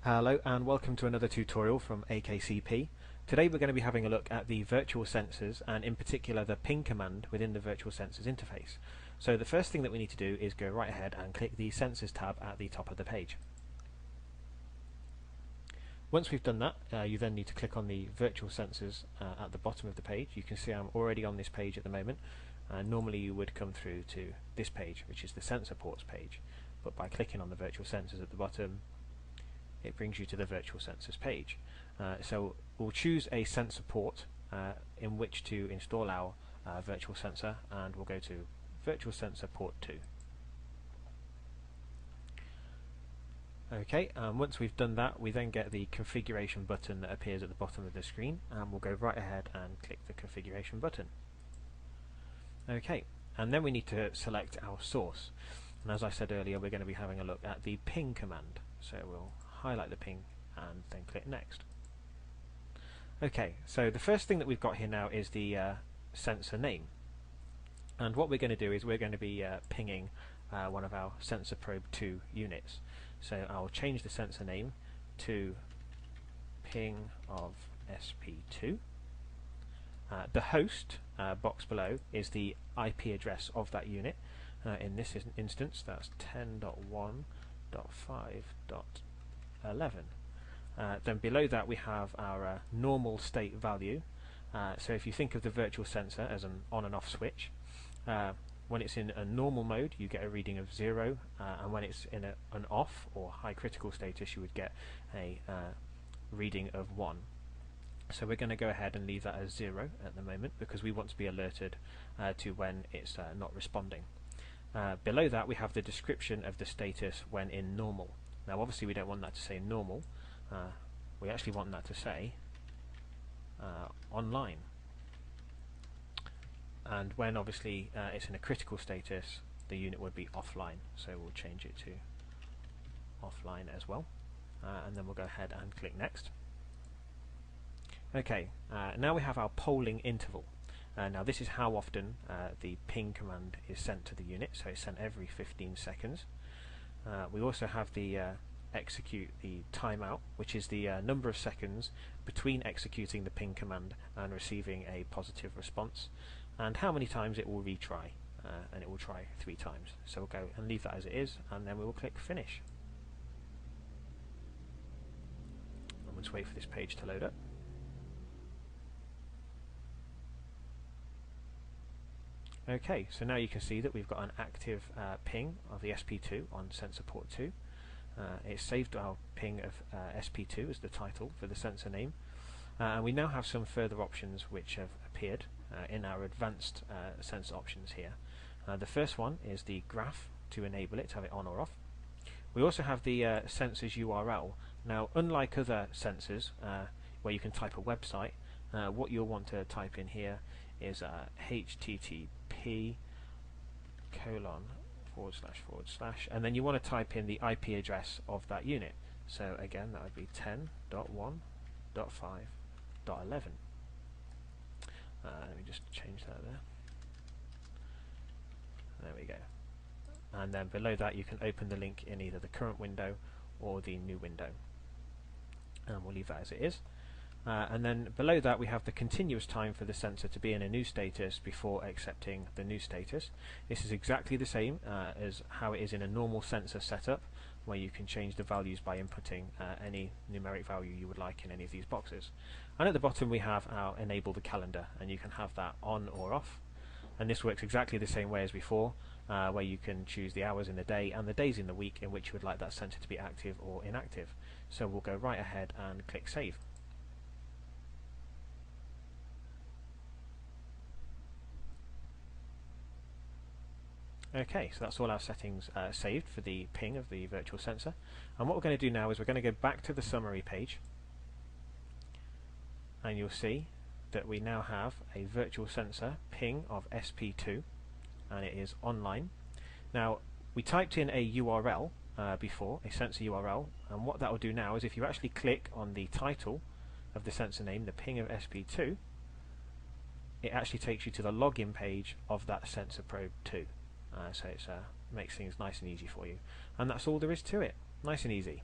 Hello and welcome to another tutorial from AKCP. Today we're going to be having a look at the virtual sensors and in particular the ping command within the virtual sensors interface. So the first thing that we need to do is go right ahead and click the sensors tab at the top of the page. Once we've done that, you then need to click on the virtual sensors at the bottom of the page. You can see I'm already on this page at the moment. Normally you would come through to this page, which is the sensor ports page, but by clicking on the virtual sensors at the bottom it brings you to the virtual sensors page. So we'll choose a sensor port in which to install our virtual sensor, and we'll go to virtual sensor port 2. Okay, once we've done that, we then get the configuration button that appears at the bottom of the screen, and we'll go right ahead and click the configuration button. Okay, and then we need to select our source, and as I said earlier, we're going to be having a look at the ping command. So we'll highlight the ping and then click next. Okay, so the first thing that we've got here now is the sensor name, and what we're going to do is we're going to be pinging one of our sensor probe 2 units. So I'll change the sensor name to ping of SP2. The host box below is the IP address of that unit. In this instance that's 10.1.5.11. Then below that we have our normal state value. So if you think of the virtual sensor as an on and off switch, when it's in a normal mode you get a reading of 0, and when it's in an off or high critical status you would get a reading of 1. So we're going to go ahead and leave that as 0 at the moment because we want to be alerted to when it's not responding. Below that we have the description of the status when in normal. Now obviously we don't want that to say normal, we actually want that to say online. And when obviously it's in a critical status, the unit would be offline, so we'll change it to offline as well, and then we'll go ahead and click next. Okay, now we have our polling interval. Now this is how often the ping command is sent to the unit, so it's sent every 15 seconds. We also have the execute the timeout, which is the number of seconds between executing the ping command and receiving a positive response, and how many times it will retry, and it will try 3 times. So we'll go and leave that as it is, and then we will click finish. And we'll just wait for this page to load up. Okay, so now you can see that we've got an active ping of the SP2 on sensor port 2. It's saved our ping of SP2 as the title for the sensor name, and we now have some further options which have appeared in our advanced sensor options here. The first one is the graph to enable it, to have it on or off. We also have the sensor's URL. Now unlike other sensors where you can type a website, what you'll want to type in here is http:// and then you want to type in the IP address of that unit. So again that would be 10.1.5.11. Let me just change that there. There we go. And then below that you can open the link in either the current window or the new window, and we'll leave that as it is. And then below that we have the continuous time for the sensor to be in a new status before accepting the new status. This is exactly the same as how it is in a normal sensor setup, where you can change the values by inputting any numeric value you would like in any of these boxes. And at the bottom we have our enable the calendar, and you can have that on or off. And this works exactly the same way as before, where you can choose the hours in the day and the days in the week in which you would like that sensor to be active or inactive. So we'll go right ahead and click save. Okay, so that's all our settings saved for the ping of the virtual sensor. And what we're going to do now is we're going to go back to the summary page, and you'll see that we now have a virtual sensor ping of SP2, and it is online. Now we typed in a URL before, a sensor URL, and what that will do now is if you actually click on the title of the sensor name, the ping of SP2, it actually takes you to the login page of that sensor probe 2. So it makes things nice and easy for you, and that's all there is to it. Nice and easy.